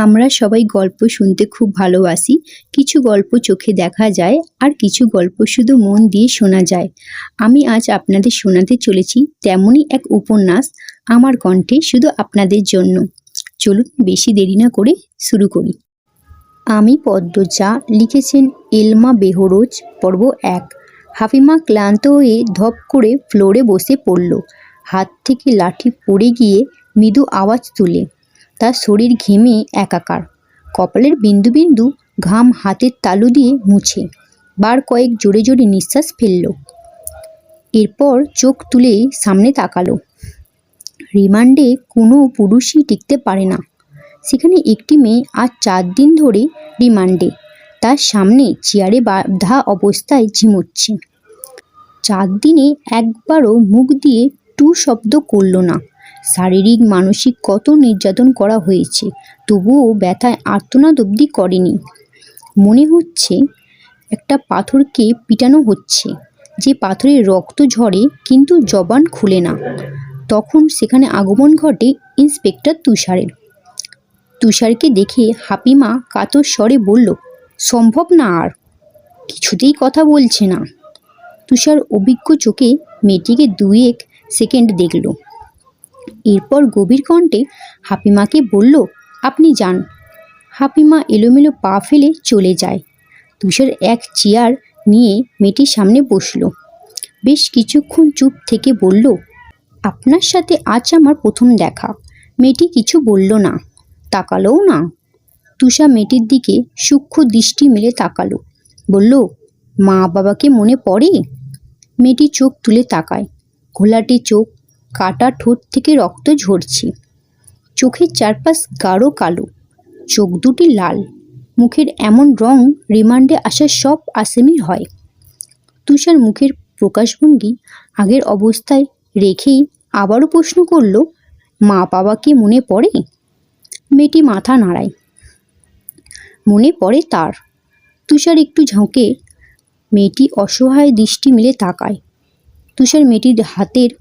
আমরা সবাই গল্প শুনতে খুব ভালোবাসি। কিছু গল্প চোখে দেখা যায় আর কিছু গল্প শুধু মন দিয়ে শোনা যায়। আমি আজ আপনাদের শোনাতে চলেছি তেমনই এক উপন্যাস, আমার কণ্ঠে শুধু আপনাদের জন্য। চলুন বেশি দেরি না করে শুরু করি। আমি পদ্মজা, লিখেছেন এলমা বেহরোজ। পর্ব ১। হাফিমা ক্লান্ত হয়ে ধপ করে ফ্লোরে বসে পড়ল। হাত থেকে লাঠি পড়ে গিয়ে মৃদু আওয়াজ তুলে তার শরীর ঘেমে একাকার। কপালের বিন্দু বিন্দু ঘাম হাতের তালু দিয়ে মুছে বার কয়েক জোরে জোরে নিঃশ্বাস ফেলল। এরপর চোখ তুলে সামনে তাকালো। রিমান্ডে কোনো পুরুষই টিকতে পারে না। সেখানে একটি মেয়ে আজ ৪ দিন ধরে রিমান্ডে, তার সামনে চেয়ারে বাঁধা অবস্থায় ঝিমোচ্ছে। ৪ দিনে একবারও মুখ দিয়ে টু শব্দ করল না। শারীরিক মানসিক কত নির্যাতন করা হয়েছে, তবুও ব্যথায় আর্তনাদ অবধি করেনি। মনে হচ্ছে একটা পাথরকে পিটানো হচ্ছে, যে পাথরের রক্ত ঝরে কিন্তু জবান খুলে না। তখন সেখানে আগমন ঘটে ইন্সপেক্টর তুষারের। তুষারকে দেখে হাফিমা কাতর স্বরে বলল, সম্ভব না, আর কিছুতেই কথা বলছে না। তুষার অভিজ্ঞ চোখে মেয়েটিকে ২-১ সেকেন্ড দেখল। এরপর গভীর কণ্ঠে হাফিমাকে বলল, আপনি যান। হাফিমা এলোমেলো পা ফেলে চলে যায়। তুষার এক চেয়ার নিয়ে মেয়েটির সামনে বসল। বেশ কিছুক্ষণ চুপ থেকে বলল, আপনার সাথে আজ আমার প্রথম দেখা। মেয়েটি কিছু বলল না, তাকালোও না। তুষার মেয়েটির দিকে সূক্ষ্ম দৃষ্টি মেলে তাকালো, বলল, মা বাবাকে মনে পড়ে? মেয়েটি চোখ তুলে তাকায়। ঘোলাটে চোখ, কাটা ঠোঁট থেকে রক্ত ঝরছে। চোখের চারপাশ গাঢ় কালো, চোখ দুটি লাল। মুখের এমন রং রিমান্ডে আসা সব আসামির হয়। তুষার মুখের প্রকাশভঙ্গি আগের অবস্থায় রেখেই আবারও প্রশ্ন করল, মা বাবাকে মনে পড়ে? মেয়েটি মাথা নাড়ায়, মনে পড়ে তার। তুষার একটু ঝাঁকে মেয়েটি অসহায় দৃষ্টি মেলে তাকায়। তুষার মেয়েটির হাতের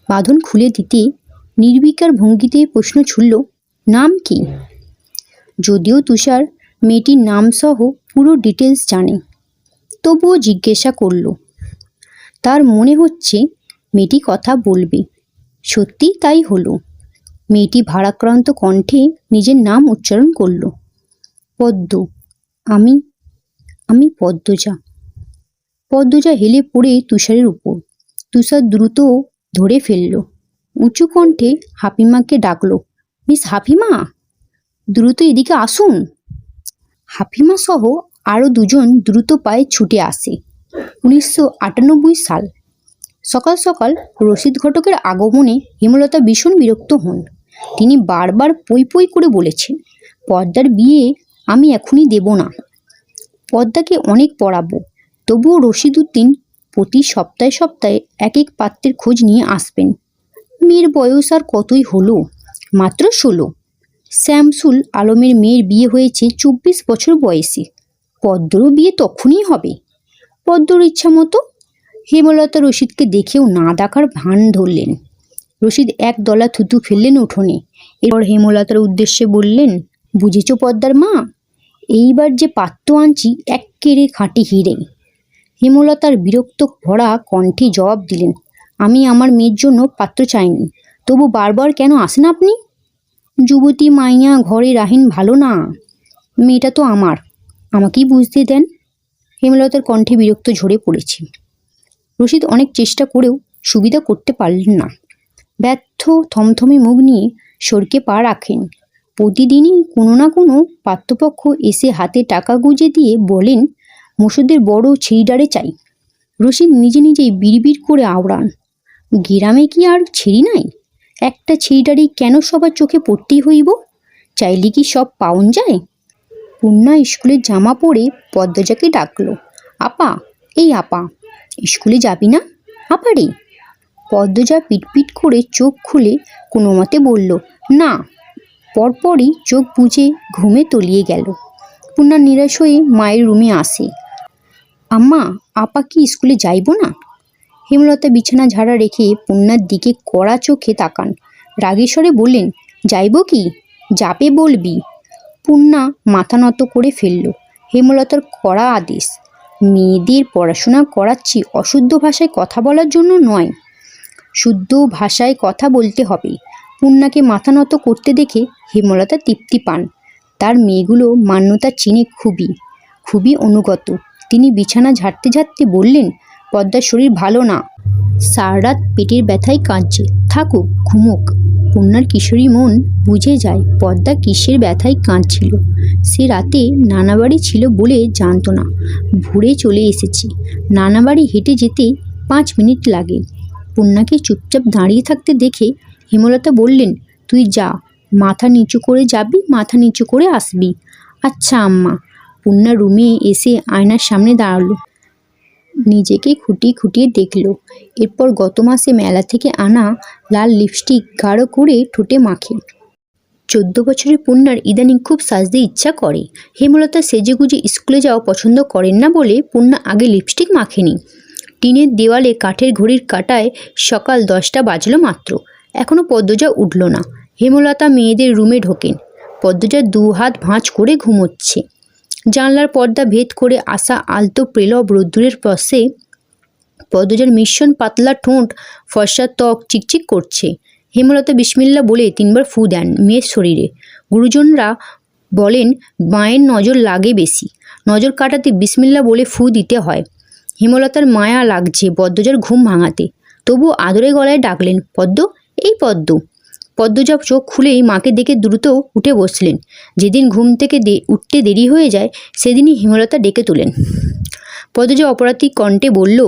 বাঁধন খুলে দিতে নির্বিকার ভঙ্গিতে প্রশ্ন ছুড়ল, নাম কি? যদিও তুষার মেয়েটির নাম সহ পুরো ডিটেলস জানে, তবুও জিজ্ঞাসা করল। তার মনে হচ্ছে মেয়েটি কথা বলবে। সত্যিই তাই হলো। মেয়েটি ভারাক্রান্ত কণ্ঠে নিজের নাম উচ্চারণ করল, পদ্ম। আমি পদ্মজা। পদ্মজা হেলে পড়ে তুষারের উপর। তুষার দ্রুত ধরে ফেলল। উঁচু কণ্ঠে হাফিমাকে ডাকল, মিস হাফিমা, দ্রুত এদিকে আসুন। হাফিমা সহ আরও ২জন দ্রুত পায়ে ছুটে আসে। ১৯৯৮ সাল। সকাল সকাল রশিদ ঘটকের আগমনে হেমলতা ভীষণ বিরক্ত হন। তিনি বারবার পই পই করে বলেছেন, পদ্মার বিয়ে আমি এখনই দেব না। পদ্মাকে অনেক পড়াবো। তবুও রশিদ উদ্দিন প্রতি সপ্তাহে সপ্তাহে এক এক পাত্রের খোঁজ নিয়ে আসবেন। মেয়ের বয়স আর কতই হলো, মাত্র ১৬। শামসুল আলমের মেয়ের বিয়ে হয়েছে ২৪ বছর বয়সে। পদ্মরও বিয়ে তখনই হবে, পদ্মর ইচ্ছা মতো। হেমলতা রশিদকে দেখেও না ডাকার ভান ধরলেন। রশিদ এক দলা থুতু ফেললেন উঠোনে। এরপর হেমলতার উদ্দেশ্যে বললেন, বুঝেছ পদ্মার মা, এইবার যে পাত্র আনছি এক্কেরে খাঁটি হিরে। হেমলতার বিরক্ত ভরা কণ্ঠে জবাব দিলেন, আমি আমার মেয়ের জন্য পাত্র চাইনি, তবু বারবার কেন আসেন আপনি? যুবতী মাইয়া ঘরে রাহিন ভালো না। মেয়েটা তো আমার, আমাকেই বুঝতে দেন। হেমলতার কণ্ঠে বিরক্ত ঝরে পড়েছে। রশিদ অনেক চেষ্টা করেও সুবিধা করতে পারলেন না। ব্যর্থ থমথমে মুখ নিয়ে সরকে পা রাখেন। প্রতিদিনই কোনো না কোনো পাত্রপক্ষ এসে হাতে টাকা গুঁজে দিয়ে বলেন, মোষদের বড় ছিঁড়িডারে চাই। রশিদ নিজে নিজেই বিড়বিড় করে আওড়ান, গ্রামে কি আর ছিঁড়ি নাই? একটা ছিঁড়িডারি কেন সবার চোখে পড়তেই হইব? চাইলে কি সব পাউন যায়? পূর্ণা স্কুলের জামা পরে পদ্মজাকে ডাকলো, আপা, এই আপা, স্কুলে যাবি না? আপারে। পদ্মজা পিটপিট করে চোখ খুলে কোনো মতে বলল, না। পরপরই চোখ বুজে ঘুমে তলিয়ে গেল। পূর্ণা নিরাশ হয়ে মায়ের রুমে আসে, আম্মা, আপা কি স্কুলে যাইব না? হেমলতা বিছানা ঝাড়া রেখে পূর্ণার দিকে কড়া চোখে তাকান। রাগেশ্বরে বললেন, যাইব কি? যাবে বলবি। পূর্ণা মাথা নত করে ফেলল। হেমলতার কড়া আদেশ, মেয়েদের পড়াশোনা করাচ্ছি অশুদ্ধ ভাষায় কথা বলার জন্য নয়, শুদ্ধ ভাষায় কথা বলতে হবে। পূর্ণাকে মাথা নত করতে দেখে হেমলতা তৃপ্তি পান। তার মেয়েগুলো মান্যতা চিনে খুবই অনুগত। তিনি বিছানা ঝাড়তে ঝাড়তে বললেন, পদ্মার শরীর ভালো না, সারারাত পেটের ব্যথায় কাঁদছে, থাকুক, ঘুমুক। পূর্ণার কিশোরী মন বুঝে যায় পদ্মা কিসের ব্যথায় কাঁদছিল। সে রাতে নানাবাড়ি ছিল বলে জানতো না। ভোরে চলে এসেছি। নানাবাড়ি হেঁটে যেতে 5 মিনিট লাগে। পূর্ণাকে চুপচাপ দাঁড়িয়ে থাকতে দেখে হেমলতা বললেন, তুই যা, মাথা নিচু করে যাবি, মাথা নিচু করে আসবি। আচ্ছা আম্মা। পূর্ণা রুমে এসে আয়নার সামনে দাঁড়ালো, নিজেকে খুঁটিয়ে দেখলো। এরপর গত মাসে মেলা থেকে আনা লাল লিপস্টিক গাঢ় করে ঠোঁটে মাখে। 14 বছরের পূর্ণার ইদানিং খুব সাজতে ইচ্ছা করে। হেমলতা সেজেগুজে স্কুলে যাওয়া পছন্দ করেন না বলে পূর্ণা আগে লিপস্টিক মাখেনি। টিনের দেওয়ালে কাঠের ঘড়ির কাঁটায় সকাল 10টা বাজলো মাত্র। এখনও পদ্মজা উঠল না। হেমলতা মেয়েদের রুমে ঢোকেন। পদ্মজা 2 হাত ভাঁজ করে ঘুমোচ্ছে। জানলার পর্দা ভেদ করে আসা আলতো প্রেলব রোদ্দুরের স্পর্শে পদ্মজার মিশ্রণ পাতলা ঠোঁট, ফর্সা ত্বক চিকচিক করছে। হেমলতা বিসমিল্লা বলে 3 বার ফু দেন মেয়ের শরীরে। গুরুজনরা বলেন মায়ের নজর লাগে বেশি, নজর কাটাতে বিসমিল্লা বলে ফু দিতে হয়। হেমলতার মায়া লাগছে পদ্মজার ঘুম ভাঙাতে, তবু আদরে গলায় ডাকলেন, পদ্ম, এই পদ্ম। পদ্মজা চোখ খুলেই মাকে দেখে দ্রুত উঠে বসলেন। যেদিন ঘুম থেকে উঠতে দেরি হয়ে যায় সেদিনই হেমলতা ডেকে তোলেন। পদ্মজা অপরাধী কণ্ঠে বলল,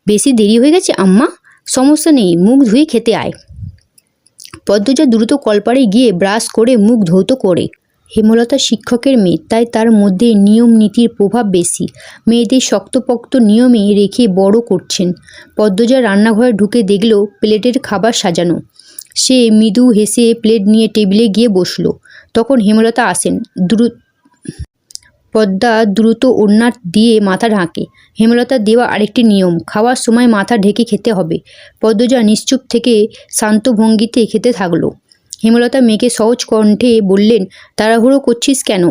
বেশি দেরি হয়ে গেছে আম্মা? সমস্যা নেই, মুখ ধুয়ে খেতে আয়। পদ্মজা দ্রুত কলপাড়ে গিয়ে ব্রাশ করে মুখ ধৌত করে। হেমলতা শিক্ষকের মেয়ে, তাই তার মধ্যে নিয়ম নীতির প্রভাব বেশি। মেয়েদের শক্তপোক্ত নিয়মে রেখে বড় করছেন। পদ্মজা রান্নাঘরে ঢুকে দেখল প্লেটের খাবার সাজানো। সে মৃদু হেসে প্লেট নিয়ে টেবিলে গিয়ে বসল। তখন হেমলতা আসেন। পদ্মা দ্রুত ওড়না দিয়ে মাথা ঢাকে। হেমলতার দেওয়া আরেকটি নিয়ম, খাওয়ার সময় মাথা ঢেকে খেতে হবে। পদ্মজা নিশ্চুপ থেকে শান্ত ভঙ্গিতে খেতে থাকলো। হেমলতা মেয়েকে সহজ কণ্ঠে বললেন, তাড়াহুড়ো করছিস কেন?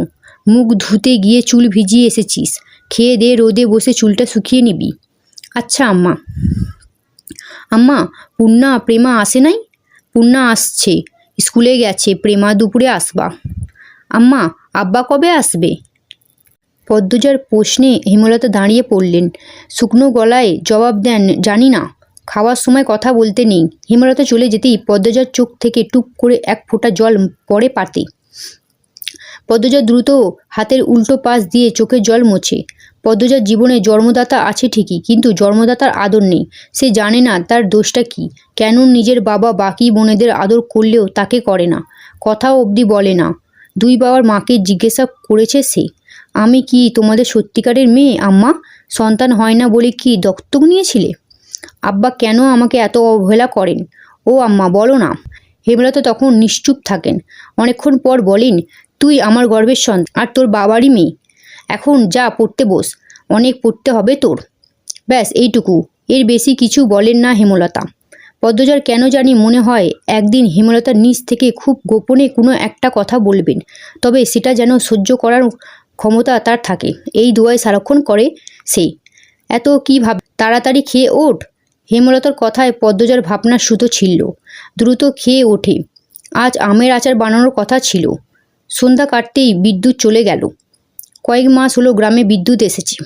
মুখ ধুতে গিয়ে চুল ভিজিয়ে এসেছিস, খেয়ে দে, রোদে বসে চুলটা শুকিয়ে নিবি। আচ্ছা আম্মা। আম্মা, পূর্ণা প্রেমা আসে নাই? পূর্ণা আসছে, স্কুলে গেছে, প্রেমা দুপুরে আসবা। আম্মা, আব্বা কবে আসবে? পদ্মজার প্রশ্নে হেমলতা দাঁড়িয়ে পড়লেন। শুকনো গলায় জবাব দেন, জানি না, খাওয়ার সময় কথা বলতে নেই। হেমলতা চলে যেতেই পদ্মজার চোখ থেকে টুপ করে 1 ফোঁটা জল পড়ে পাতে। পদ্মজা দ্রুত হাতের উল্টো পাশ দিয়ে চোখের জল মোছে। পদ্মজার জীবনে জন্মদাতা আছে ঠিকই, কিন্তু জন্মদাতার আদর নেই। সে জানে না তার দোষটা কি, কেন নিজের বাবা বাকি বোনেদের আদর করলেও তাকে করে না, কথাও অবধি বলে না। 2 বাবার মাকে জিজ্ঞাসা করেছে সে, আমি কি তোমাদের সত্যিকারের মেয়ে আম্মা? সন্তান হয় না বলে কি দত্তক নিয়েছিলে? আব্বা কেন আমাকে এত অবহেলা করেন? ও আম্মা, বলো না। হেমলতা তখন নিশ্চুপ থাকেন। অনেকক্ষণ পর বলেন, তুই আমার গর্ভের সন্তান আর তোর বাবারই মেয়ে। এখন যা, পড়তে বস, অনেক পড়তে হবে তোর। ব্যাস এইটুকু, এর বেশি কিছু বলেন না হেমলতা। পদ্মজার কেন জানি মনে হয় একদিন হেমলতার নিজ থেকে খুব গোপনে কোনো একটা কথা বলবেন, তবে সেটা যেন সহ্য করার ক্ষমতা তার থাকে। এই দোয়ায় সারাক্ষণ করে সে। এত কি ভাব, তাড়াতাড়ি খেয়ে ওঠ। হেমলতার কথায় পদ্মজার ভাবনার সুতো ছিল। দ্রুত খেয়ে ওঠে। আজ আমের আচার বানানোর কথা ছিল। সন্ধ্যা কাটতেই বিদ্যুৎ চলে গেল। কয়েক মাস হলো গ্রামে বিদ্যুৎ এসেছে।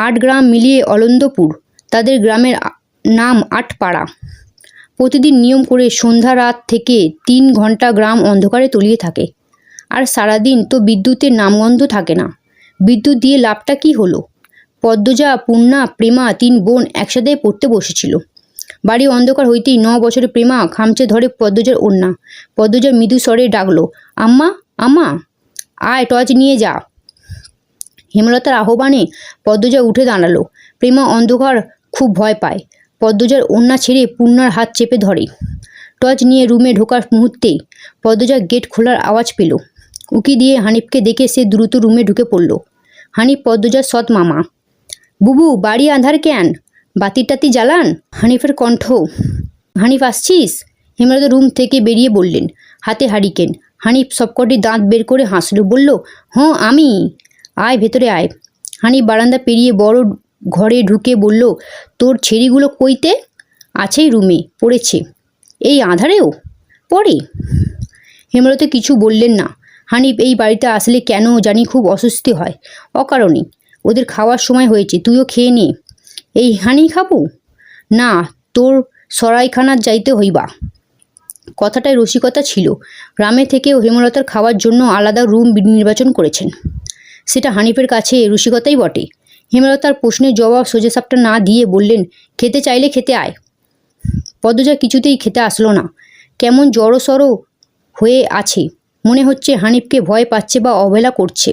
8 গ্রাম মিলিয়ে অলন্দপুর, তাদের গ্রামের নাম 8 পাড়া। প্রতিদিন নিয়ম করে সন্ধ্যা রাত থেকে 3 ঘন্টা গ্রাম অন্ধকারে তলিয়ে থাকে। আর সারাদিন তো বিদ্যুতের নামগন্ধ থাকে না। বিদ্যুৎ দিয়ে লাভটা কি হলো? পদ্মজা, পূর্ণা, প্রেমা 3 বোন একসাথে পড়তে বসেছিল। বাড়ি অন্ধকার হইতেই 9 বছরের প্রেমা খামচে ধরে পদ্মজার ওড়না। পদ্মজা মৃদু স্বরে ডাকলো, আম্মা, আম্মা, আয় টর্চ নিয়ে যা। হেমলতার আহ্বানে পদ্মজা উঠে দাঁড়ালো। প্রেমা অন্ধকার খুব ভয় পায়। পদ্মজার ওড়না ছেড়ে পূর্ণার হাত চেপে ধরে। টর্চ নিয়ে রুমে ঢোকার মুহূর্তেই পদ্মজা গেট খোলার আওয়াজ পেল। উকি দিয়ে হানিফকে দেখে সে দ্রুত রুমে ঢুকে পড়ল। হানিফ পদ্মজার সৎ মামা। বুবু, বাড়ি আঁধার কেন? বাতি টাতি জ্বালান। হানিফের কণ্ঠ। হানিফ, আসছিস? হেমলতা রুম থেকে বেরিয়ে বললেন, হাতে হারিকেন। হানিফ সবকটি দাঁত বের করে হাসল, বলল, হ্যাঁ আমি। আয় ভেতরে আয়। হানিফ বারান্দা পেরিয়ে বড় ঘরে ঢুকে বলল, তোর ছেড়িগুলো কইতে? আছেই রুমে, পড়েছে। এই আঁধারেও পড়ে? হেমলতা কিছু বললেন না। হানিফ এই বাড়িতে আসলে কেন জানি খুব অস্বস্তি হয়, অকারণে। ওদের খাওয়ার সময় হয়েছে, তুইও খেয়ে নে। এই হানি খাবো? না, তোর সরাইখানার যাইতে হইবা। কথাটায় রসিকতা ছিল। গ্রামে থেকেও হেমলতার খাওয়ার জন্য আলাদা রুম নির্বাচন করেছেন। সেটা হানিফের কাছে রসিকতাই বটে। হেমলতার প্রশ্নের জবাব সোজাসাপটা না দিয়ে বললেন, খেতে চাইলে খেতে আয়। পদ্মজা কিছুতেই খেতে আসলো না। কেমন জড়সড় হয়ে আছে, মনে হচ্ছে হানিফকে ভয় পাচ্ছে বা অবহেলা করছে।